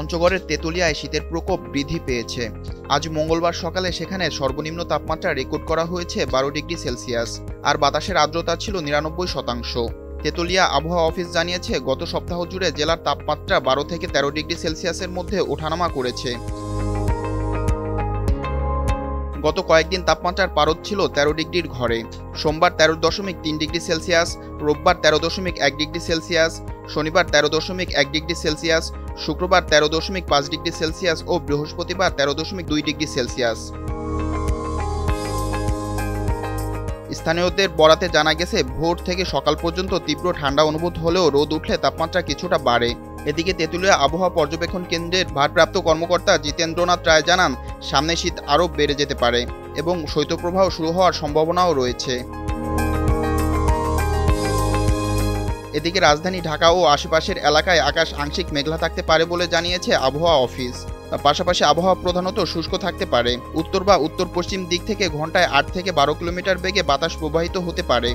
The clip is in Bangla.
পঞ্চগড়ের তেঁতুলিয়ায় শীতের প্রকোপ বৃদ্ধি পেয়েছে। আজ মঙ্গলবার সকালে সেখানে সর্বনিম্ন তাপমাত্রা রেকর্ড করা হয়েছে 12 ডিগ্রি সেলসিয়াস, আর বাতাসের আর্দ্রতা ছিল 99%। তেঁতুলিয়া আবহাওয়া অফিস জানিয়েছে, গত সপ্তাহ জুড়ে জেলার তাপমাত্রা 12 থেকে 13 ডিগ্রি সেলসিয়াসের মধ্যে ওঠানামা করেছে। গত কয়েকদিন তাপমাত্রার পারদ ছিল 13 ডিগ্রির ঘরে। সোমবার 13.3 ডিগ্রি সেলসিয়াস, রোববার 13.1 ডিগ্রি সেলসিয়াস, শনিবার 13.1 ডিগ্রি সেলসিয়াস, শুক্রবার 13.5 ডিগ্রি সেলসিয়াস ও বৃহস্পতিবার 13.2 ডিগ্রি সেলসিয়াস। স্থানীয়দের বরাতে জানা গেছে, ভোর থেকে সকাল পর্যন্ত তীব্র ঠান্ডা অনুভূত হলেও রোদ উঠলে তাপমাত্রা কিছুটা বাড়ে। এদিকে তেঁতুলিয়া আবহাওয়া পর্যবেক্ষণ কেন্দ্রের ভারপ্রাপ্ত কর্মকর্তা জিতেন্দ্রনাথ রায় জানান, সামনে শীত আরও বেড়ে যেতে পারে এবং শৈত্যপ্রবাহ শুরু হওয়ার সম্ভাবনাও রয়েছে। এদিকে রাজধানী ঢাকা ও আশেপাশের এলাকায় আকাশ আংশিক মেঘলা থাকতে পারে বলে জানিয়েছে আবহাওয়া অফিস। পাশাপাশি আবহাওয়া প্রধানত শুষ্ক থাকতে পারে। উত্তর বা উত্তর পশ্চিম দিক থেকে ঘন্টায় 8 থেকে 12 কিলোমিটার বেগে বাতাস প্রবাহিত হতে পারে।